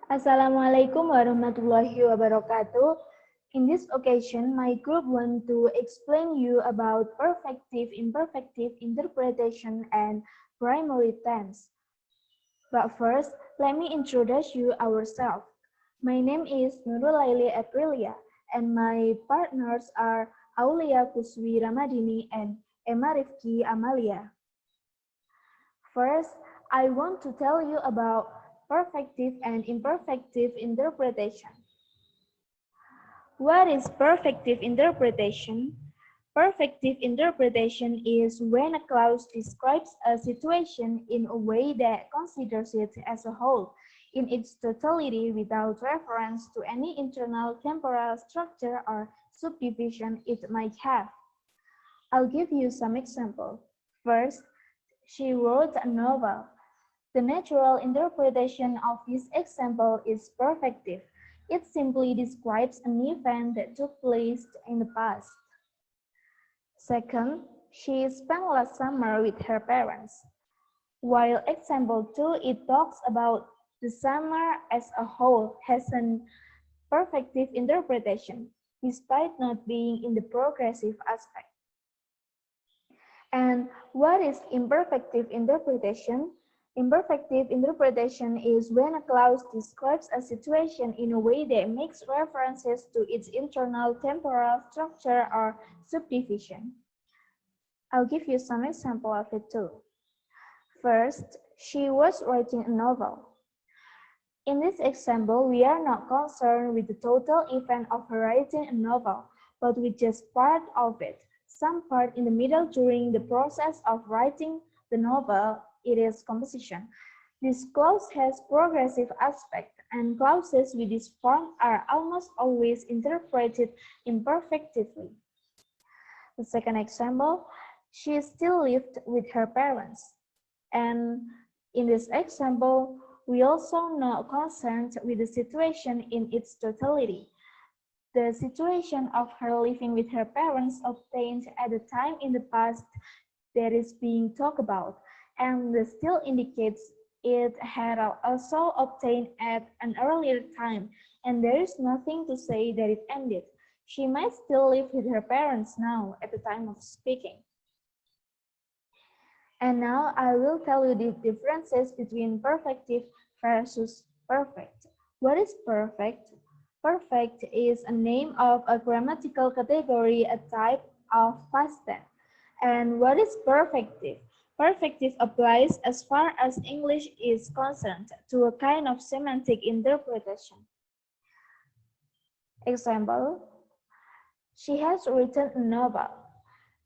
Assalamualaikum warahmatullahi wabarakatuh. In this occasion, my group want to explain you about perfective, imperfective interpretation and primary tense. But first, let me introduce you ourselves. My name is Nurul Laily Eprillya, and my partners are Aulia Kuswi Ramadhini and Rifki Amalia. First, I want to tell you about perfective and imperfective interpretation. What is perfective interpretation? Perfective interpretation is when a clause describes a situation in a way that considers it as a whole, in its totality without reference to any internal temporal structure or subdivision it might have. I'll give you some examples. First, she wrote a novel. The natural interpretation of this example is perfective. It simply describes an event that took place in the past. Second, she spent last summer with her parents. While example 2, it talks about the summer as a whole has an perfective interpretation, despite not being in the progressive aspect. And what is imperfective interpretation? Imperfective interpretation is when a clause describes a situation in a way that makes references to its internal temporal structure or subdivision. I'll give you some example of it too. First, she was writing a novel. In this example, we are not concerned with the total event of her writing a novel, but with just part of it. Some part in the middle during the process of writing the novel, it is composition. This clause has progressive aspect, and clauses with this form are almost always interpreted imperfectively. The second example, she still lived with her parents. And in this example, we also not concerned with the situation in its totality. The situation of her living with her parents obtained at the time in the past that is being talked about, and still indicates it had also obtained at an earlier time, and there is nothing to say that it ended. She might still live with her parents now at the time of speaking. And now I will tell you the differences between perfective versus perfect. What is perfect? Perfect is a name of a grammatical category, a type of past tense. And what is perfective? Perfective applies as far as English is concerned to a kind of semantic interpretation. Example, she has written a novel.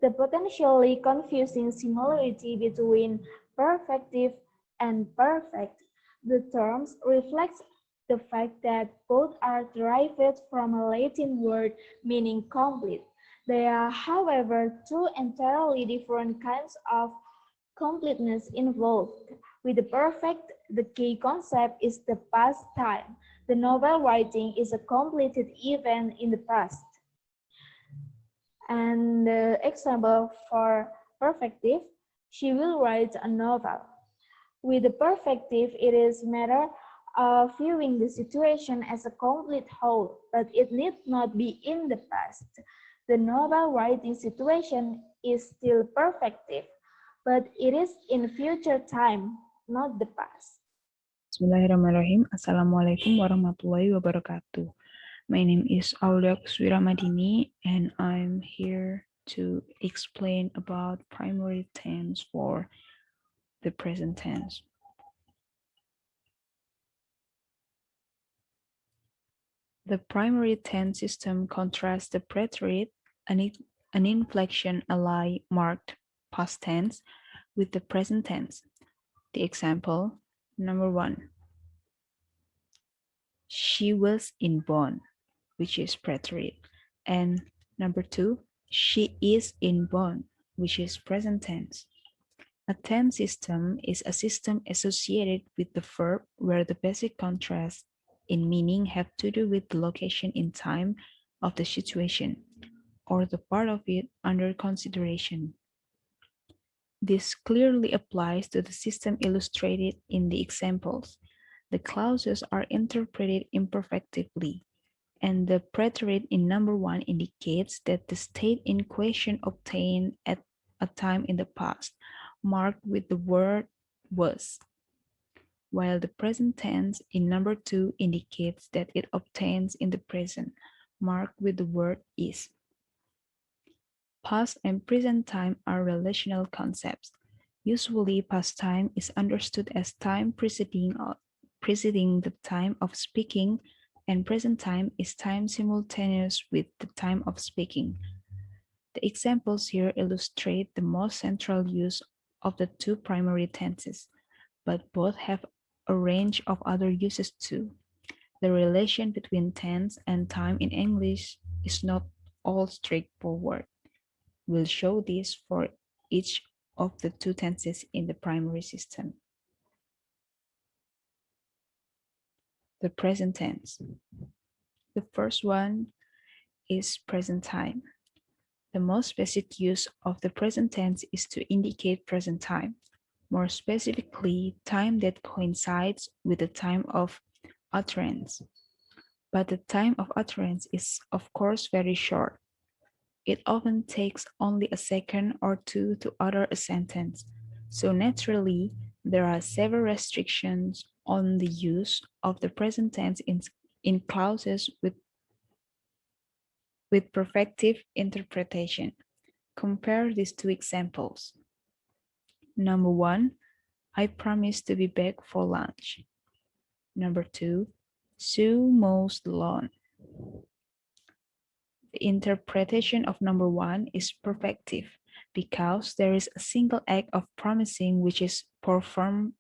The potentially confusing similarity between perfective and perfect, the terms reflects the fact that both are derived from a Latin word meaning complete. They are, however, two entirely different kinds of completeness involved. With the perfect, the key concept is the past time. The novel writing is a completed event in the past. And the example for perfective, she will write a novel. With the perfective, it is a matter of viewing the situation as a complete whole, but it need not be in the past. The novel writing situation is still perfective, but it is in future time, not the past. Bismillahirrahmanirrahim. Assalamualaikum warahmatullahi wabarakatuh. My name is Aulia Kuswi and I'm here to explain about primary tense for the present tense. The primary tense system contrasts the preterite, an inflection ally marked past tense, with the present tense. The example, number 1. She was in Bonn, which is preterite. And number 2, she is in Bonn, which is present tense. A tense system is a system associated with the verb where the basic contrasts in meaning have to do with the location in time of the situation, or the part of it under consideration. This clearly applies to the system illustrated in the examples. the clauses are interpreted imperfectively, and the preterite in number 1 indicates that the state in question obtained at a time in the past, marked with the word was, while the present tense in number 2 indicates that it obtains in the present, marked with the word is. Past and present time are relational concepts. Usually, past time is understood as time preceding the time of speaking, and present time is time simultaneous with the time of speaking. The examples here illustrate the most central use of the two primary tenses, but both have a range of other uses too. The relation between tense and time in English is not all straightforward. We'll show this for each of the two tenses in the primary system. The present tense. The first one is present time. The most basic use of the present tense is to indicate present time, more specifically, time that coincides with the time of utterance. But the time of utterance is, of course, very short. It often takes only a second or two to utter a sentence. So naturally, there are several restrictions on the use of the present tense in clauses with perfective interpretation. Compare these two examples. Number 1, I promise to be back for lunch. Number 2, Sue mows the lawn. The interpretation of number 1 is perfective because there is a single act of promising which is performed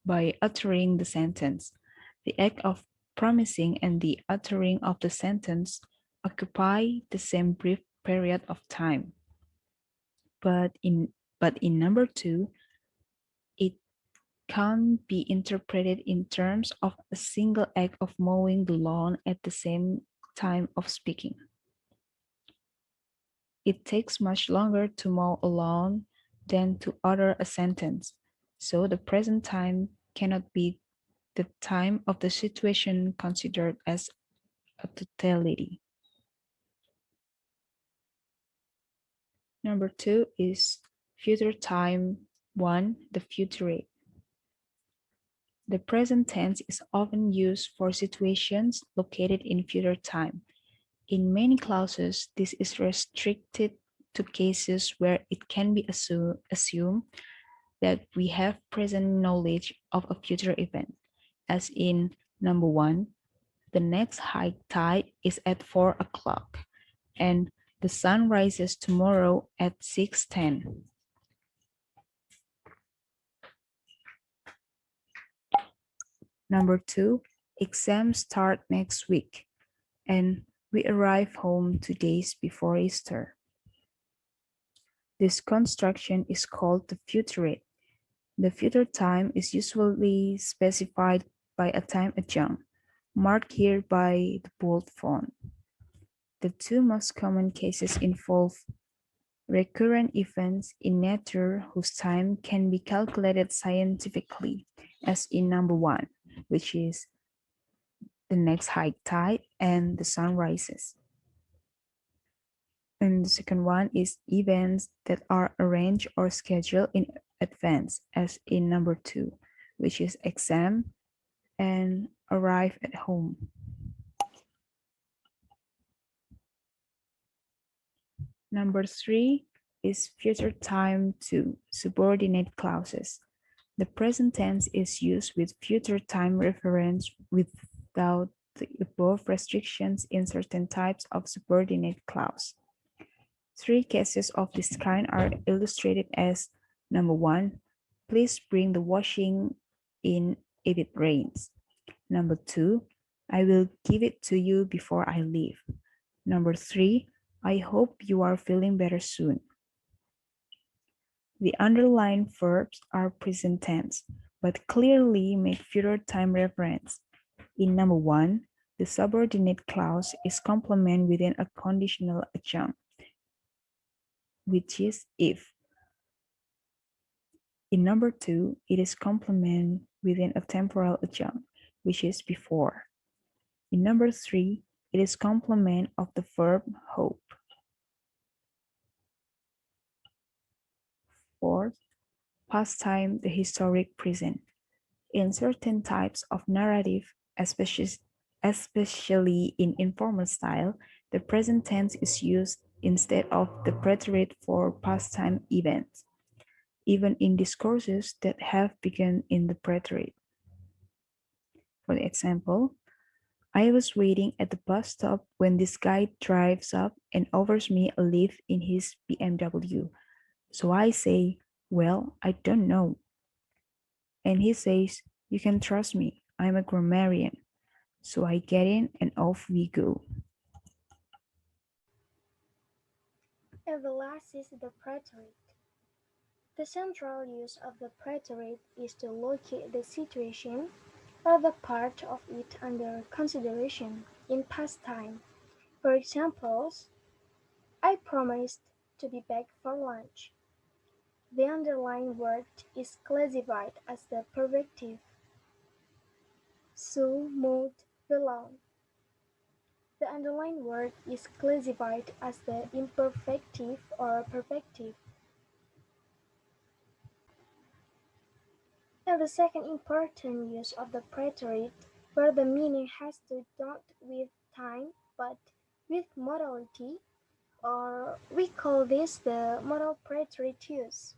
by uttering the sentence. The act of promising and the uttering of the sentence occupy the same brief period of time. But in number 2, it can't be interpreted in terms of a single act of mowing the lawn at the same time of speaking. It takes much longer to mow a lawn than to utter a sentence, so the present time cannot be the time of the situation considered as a totality. Number 2 is future time 1, the futurate. The present tense is often used for situations located in future time. In many clauses, this is restricted to cases where it can be assumed that we have present knowledge of a future event, as in number 1, the next high tide is at 4 o'clock, and the sun rises tomorrow at 6:10. Number 2, exams start next week, and we arrive home 2 days before Easter. This construction is called the futurate. The future time is usually specified by a time adjunct, marked here by the bold font. The two most common cases involve recurrent events in nature whose time can be calculated scientifically, as in number 1, which is the next high tide and the sun rises. And the second one is events that are arranged or scheduled in advance, as in number 2, which is exam and arrive at home. Number 3 is future time 2, subordinate clauses. The present tense is used with future time reference without the above restrictions in certain types of subordinate clause. 3 cases of this kind are illustrated as number 1, please bring the washing in if it rains. Number 2, I will give it to you before I leave. Number 3, I hope you are feeling better soon. The underlined verbs are present tense, but clearly make future time reference. In number 1, the subordinate clause is complement within a conditional adjunct, which is if. In number 2, it is complement within a temporal adjunct, which is before. In number 3, it is complement of the verb hope. Fourth, past time, the historic present. In certain types of narrative, especially in informal style, the present tense is used instead of the preterite for past time events, even in discourses that have begun in the preterite. For example, I was waiting at the bus stop when this guy drives up and offers me a lift in his BMW. So I say, well, I don't know. And he says, you can trust me, I'm a grammarian. So I get in and off we go. And the last is the preterite. The central use of the preterite is to locate the situation or the part of it under consideration in past time. For examples, I promised to be back for lunch. The underlying word is classified as the perfective. So, mode, belong. The underlying word is classified as the imperfective or perfective. And the second important use of the preterite, where the meaning has to do with time but with modality, or we call this the modal preterite use.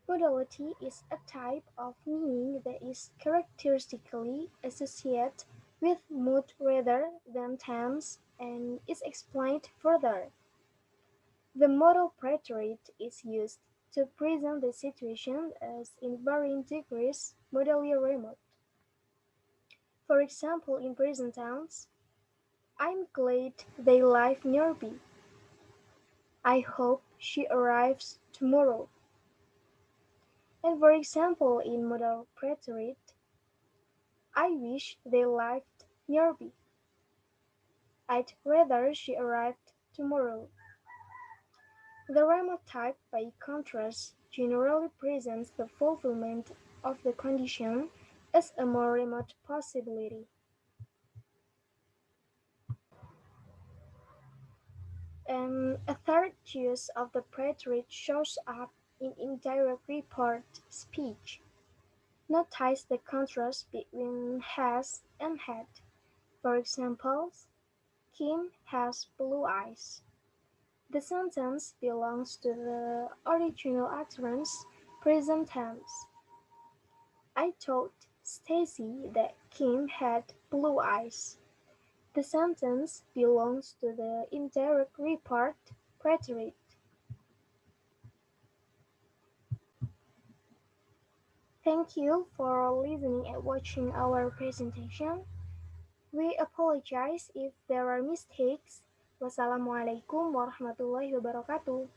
Modality is a type of meaning that is characteristically associated with mood rather than tense and is explained further. The modal preterite is used to present the situation as in varying degrees modally remote. For example, in present tense, I'm glad they live nearby. I hope she arrives tomorrow. And for example, in modal preterite, I wish they lived nearby. I'd rather she arrived tomorrow. The remote type, by contrast, generally presents the fulfillment of the condition as a more remote possibility. And a third use of the preterite shows up in indirect report speech. Notice the contrast between has and had. For example, Kim has blue eyes. The sentence belongs to the original utterance, present tense. I told Stacy that Kim had blue eyes. The sentence belongs to the indirect report, preterite. Thank you for listening and watching our presentation. We apologize if there are mistakes. Wassalamualaikum warahmatullahi wabarakatuh.